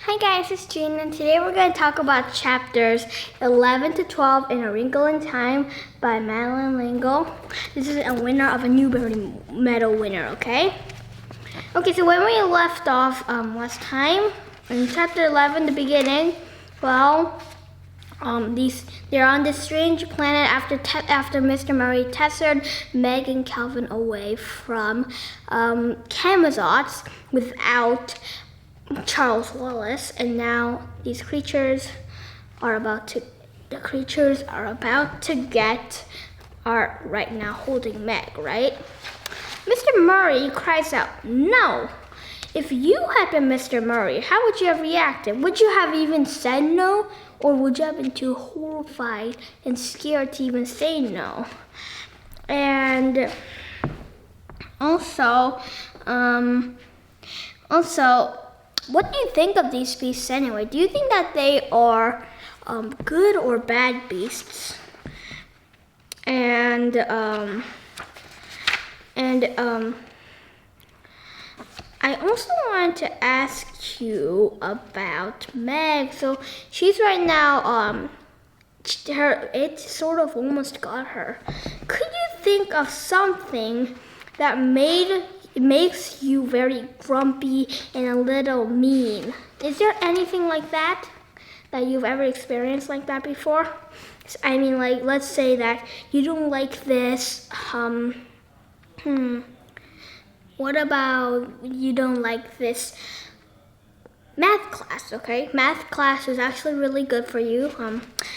Hi guys, it's Jean, and today we're going to talk about chapters 11 to 12 in A Wrinkle in Time by Madeline L'Engle. This is a winner of a Newbery Medal winner, okay? Okay, so when we left off last time, in chapter 11, the beginning, well, they're on this strange planet after Mr. Murray tested Meg and Calvin away from Camazotz without Charles Wallace, and now these creatures are about to are right now holding Meg, right? Mr. Murray cries out, "No!" If you had been Mr. Murray, how would you have reacted? Would you have even said no? Or would you have been too horrified and scared to even say no? And also, what do you think of these beasts anyway? Do you think that they are good or bad beasts? And I also wanted to ask you about Meg. So she's right now, it sort of almost got her. Could you think of something that makes you very grumpy and a little mean? Is there anything like that you've ever experienced like that before? I mean, like, let's say that you don't like this, what about you don't like this math class, okay? Math class is actually really good for you.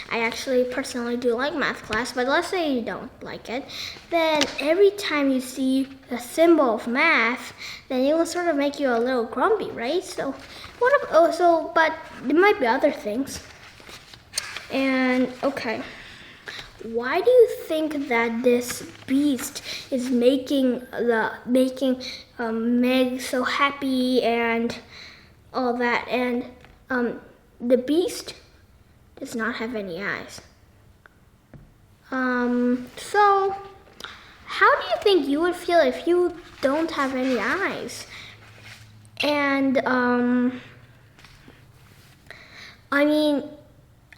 I actually personally do like math class, but let's say you don't like it. Then every time you see the symbol of math, then it will sort of make you a little grumpy, right? So but there might be other things. And okay. Why do you think that this beast is making Meg so happy and all that? And the beast does not have any eyes. So how do you think you would feel if you don't have any eyes? And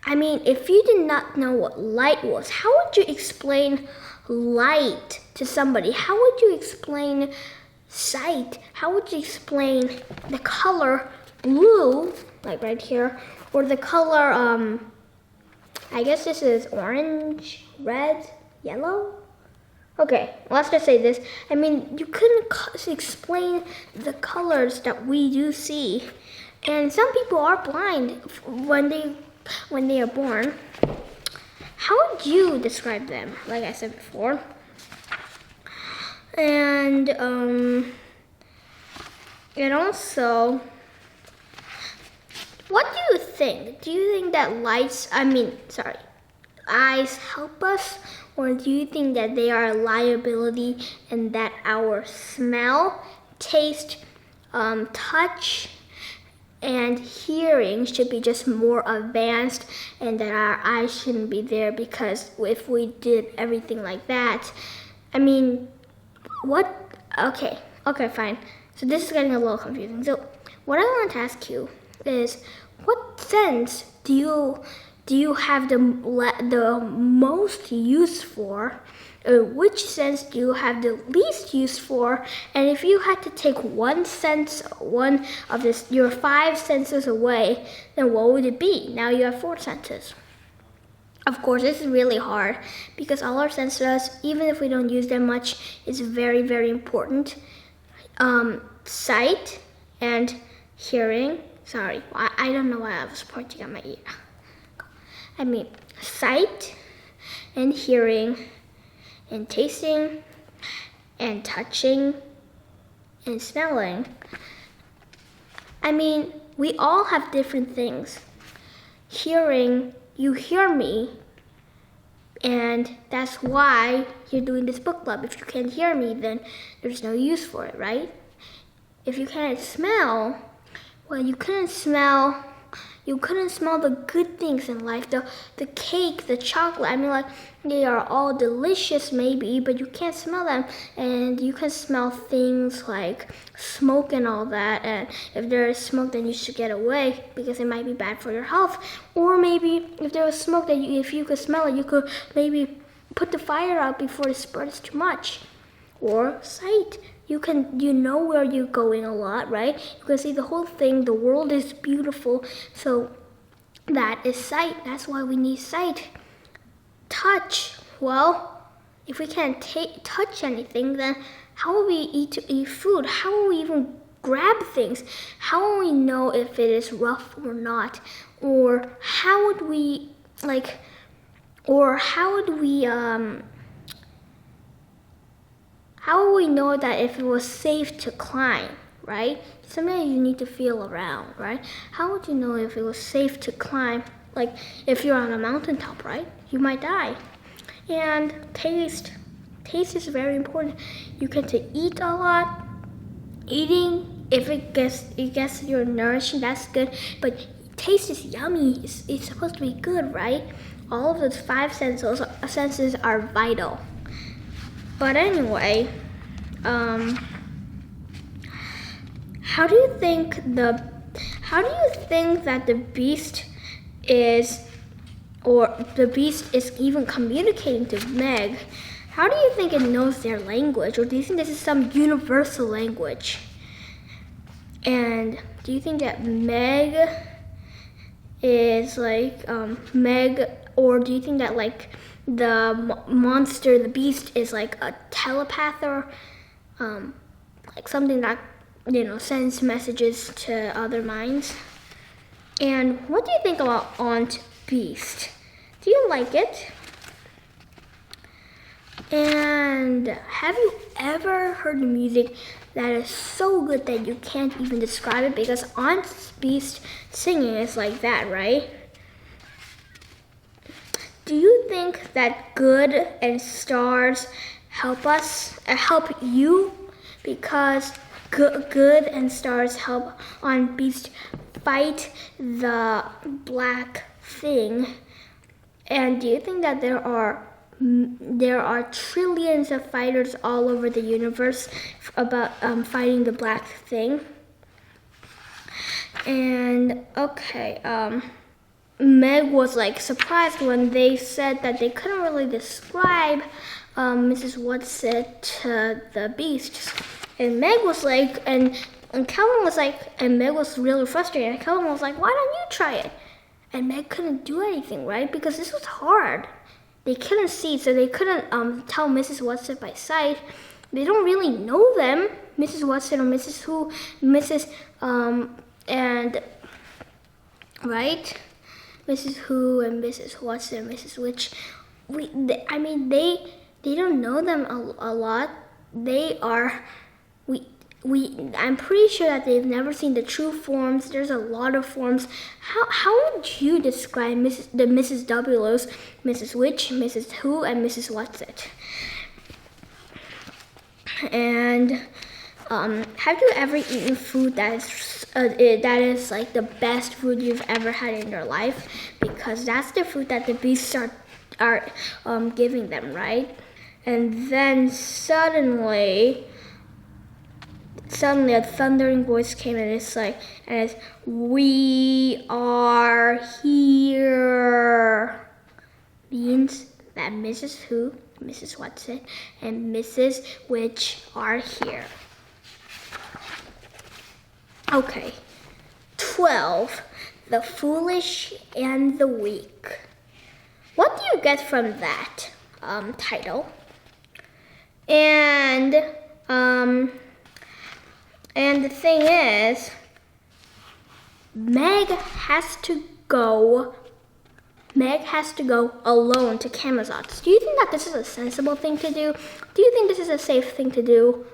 I mean, if you did not know what light was, how would you explain light to somebody? How would you explain sight? How would you explain the color blue, like right here, or the color, I guess this is orange, red, yellow? Okay, let's just say this. I mean, you couldn't explain the colors that we do see. And some people are blind when they are born. How would you describe them, like I said before? And also, what do you think? Do you think that eyes help us? Or do you think that they are a liability and that our smell, taste, touch, and hearing should be just more advanced, and that our eyes shouldn't be there? Because if we did everything like that, I mean, what? Okay, fine. So this is getting a little confusing. So what I want to ask you is, what sense do you have the most use for? Or which sense do you have the least use for? And if you had to take one of your 5 senses away, then what would it be? Now you have 4 senses. Of course, this is really hard because all our senses, even if we don't use them much, is very, very important. Sight and hearing. Sorry, I don't know why I was pointing at my ear. I mean, sight, and hearing and tasting and touching and smelling. I mean, we all have different things. Hearing, you hear me, and that's why you're doing this book club. If you can't hear me, then there's no use for it, right? If you can't smell, well, you couldn't smell the good things in life, the cake, the chocolate. I mean, like, they are all delicious maybe, but you can't smell them. And you can smell things like smoke and all that. And if there is smoke, then you should get away because it might be bad for your health. Or maybe if there was smoke, if you could smell it, you could maybe put the fire out before it spreads too much. Or sight. You know where you're going a lot, right? You can see the whole thing. The world is beautiful. So that is sight. That's why we need sight. Touch. Well, if we can't touch anything, then how will we eat food? How will we even grab things? How will we know if it is rough or not? Or how would we how will we know that if it was safe to climb, right? Sometimes you need to feel around, right? How would you know if it was safe to climb? Like if you're on a mountaintop, right? You might die. And taste. Taste is very important. You get to eat a lot. Eating, if it gets you're nourishing, that's good. But taste is yummy. It's supposed to be good, right? All of those 5 senses are vital. But anyway, how do you think that the beast is even communicating to Meg? How do you think it knows their language? Or do you think this is some universal language? And do you think that Meg is like Meg, or do you think that like the monster, the beast, is like a telepath or like something that, sends messages to other minds? And what do you think about Aunt Beast? Do you like it? And have you ever heard music that is so good that you can't even describe it? Because Aunt Beast singing is like that, right? Do you think that good and stars help you? Because good and stars help Aunt Beast fight the black thing. And do you think that there are trillions of fighters all over the universe about fighting the black thing? And okay, Meg was like surprised when they said that they couldn't really describe Mrs. Whatsit to the beast. And Meg was like, and Calvin was like, and Meg was really frustrated. And Calvin was like, why don't you try it? And Meg couldn't do anything, right? Because this was hard. They couldn't see, so they couldn't tell Mrs. Whatsit by sight. They don't really know them, Mrs. Whatsit or Mrs. Who, and right? Mrs. Who and Mrs. Whatsit and Mrs. Which, they don't know them a lot. I'm pretty sure that they've never seen the true forms. There's a lot of forms. How would you describe the Mrs. W's, Mrs. Which, Mrs. Who, and Mrs. Whatsit? And have you ever eaten food that is like the best food you've ever had in your life? Because that's the food that the beasts are giving them, right? And then suddenly a thundering voice came, and it's we are here. Means that Mrs. Who, Mrs. Whatsit, and Mrs. Which are here. Okay, 12, the foolish and the weak. What do you get from that title? And the thing is, Meg has to go Meg has to go alone to Camazotz. Do you think that this is a sensible thing to do? Do you think this is a safe thing to do?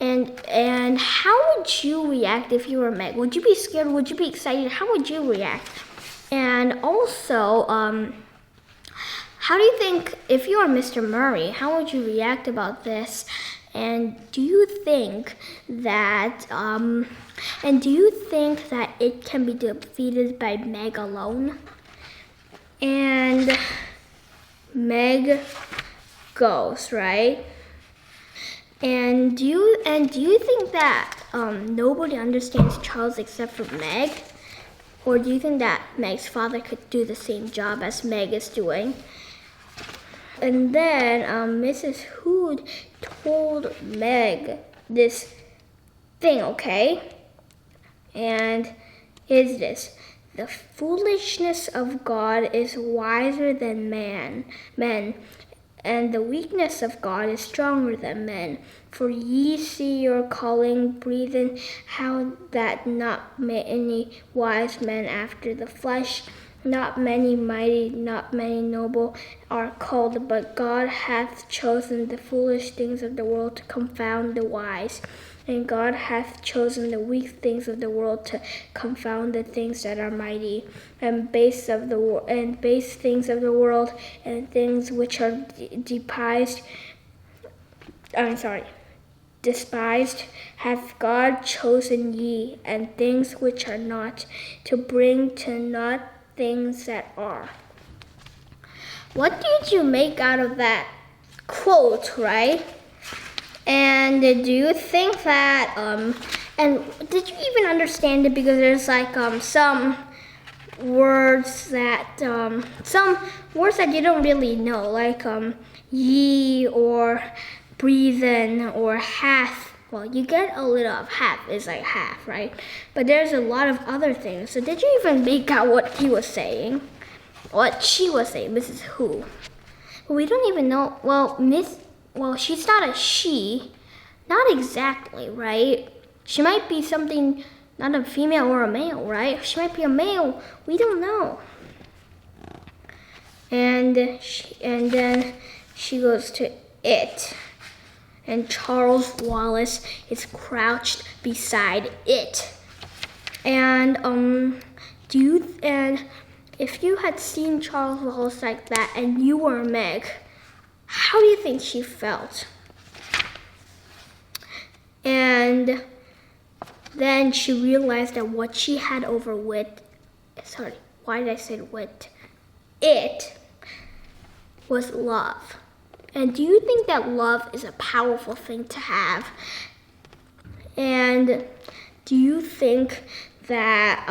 And how would you react if you were Meg? Would you be scared? Would you be excited? How would you react? And also, how do you think, if you were Mr. Murray, how would you react about this? And do you think that it can be defeated by Meg alone? And Meg goes, right? And do you think that nobody understands Charles except for Meg? Or do you think that Meg's father could do the same job as Meg is doing? And then Mrs. Hood told Meg this thing, okay? And is this: the foolishness of God is wiser than men, and the weakness of God is stronger than men. For ye see your calling, breathing, how that not many wise men after the flesh, not many mighty, not many noble are called, but God hath chosen the foolish things of the world to confound the wise. And God hath chosen the weak things of the world to confound the things that are mighty, and base things of the world, and things which are despised hath God chosen ye, and things which are not, to bring to naught things that are. What did you make out of that quote, right? And do you think that, and did you even understand it? Because there's like some words that you don't really know, like ye or breathen or hath. Well, you get a little of hath is like half, right? But there's a lot of other things. So did you even make out what he was saying? What she was saying, Mrs. Who? Well, we don't even know. Well, she's not a she. Not exactly, right? She might be something, not a female or a male, right? She might be a male. We don't know. And then she goes to it. And Charles Wallace is crouched beside it. And if you had seen Charles Wallace like that and you were Meg, how do you think she felt? And then she realized that what she had over it was love. And do you think that love is a powerful thing to have? And do you think that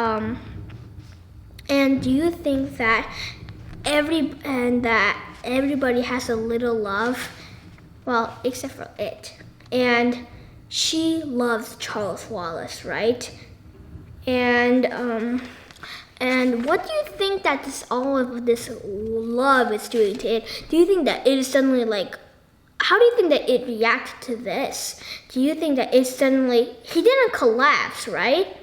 everybody has a little love? Well, except for it. And she loves Charles Wallace, right? And what do you think that all of this love is doing to it? Do you think that it is suddenly like, how do you think that it reacted to this? Do you think that it's suddenly, he didn't collapse, right?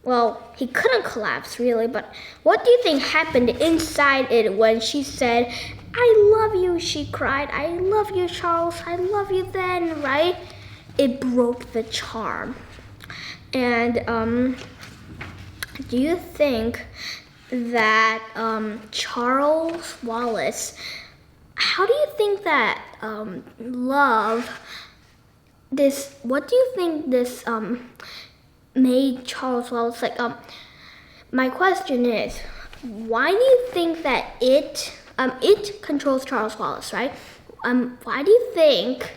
Well, he couldn't collapse really, but what do you think happened inside it when she said, I love you, she cried. I love you, Charles. I love you then, right? It broke the charm. And do you think that Charles Wallace, how do you think that what do you think this made Charles Wallace like? My question is, why do you think that it controls Charles Wallace, right? Why do you think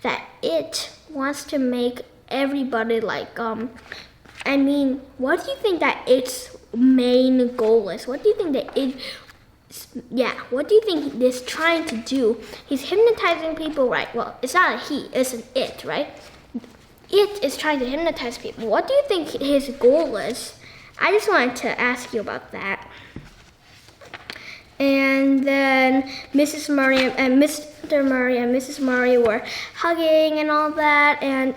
that it wants to make everybody like what do you think that its main goal is? What do you think that what do you think it's trying to do? He's hypnotizing people, right? Well, it's not a he, it's an it, right? It is trying to hypnotize people. What do you think his goal is? I just wanted to ask you about that. And then Mrs. Murray and Mr. Murray and Mrs. Murray were hugging and all that. And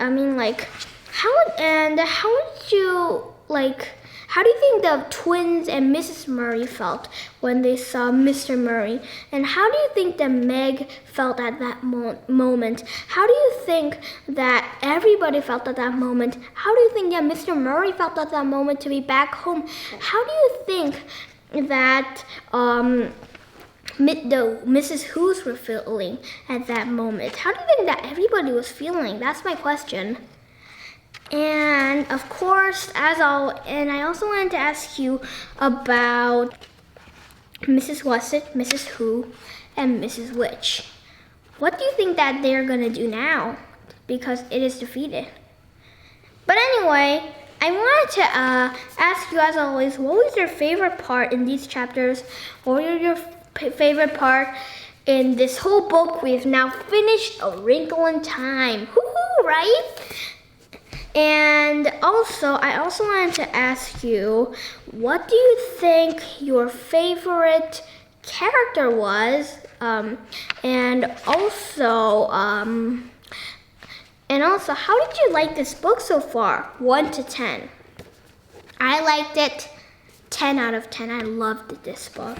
how How do you think the twins and Mrs. Murray felt when they saw Mr. Murray? And how do you think that Meg felt at that moment? How do you think that everybody felt at that moment? How do you think that Mr. Murray felt at that moment to be back home? How do you think that the Mrs. Who's were feeling at that moment? How do you think that everybody was feeling? That's my question. And of course, I also wanted to ask you about Mrs. Wusset, Mrs. Who, and Mrs. Witch. What do you think that they're gonna do now? Because it is defeated. But anyway, I wanted to ask you, as always, what was your favorite part in these chapters? What was your favorite part in this whole book? We've now finished A Wrinkle in Time. Woohoo, right? And also, I also wanted to ask you, what do you think your favorite character was? And also, how did you like this book so far? 1 to 10. I liked it 10 out of 10. I loved this book.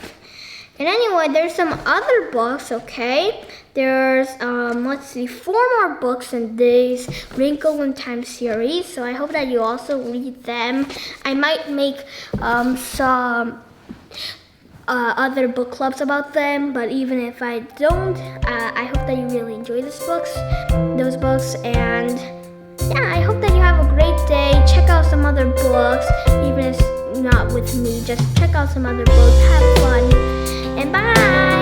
And anyway, there's some other books, okay? There's, 4 more books in this Wrinkle in Time series. So I hope that you also read them. I might make some other book clubs about them. But even if I don't, I hope that you really enjoy those books. And yeah, I hope that you have a great day. Check out some other books, even if it's not with me. Just check out some other books. Have fun. And bye!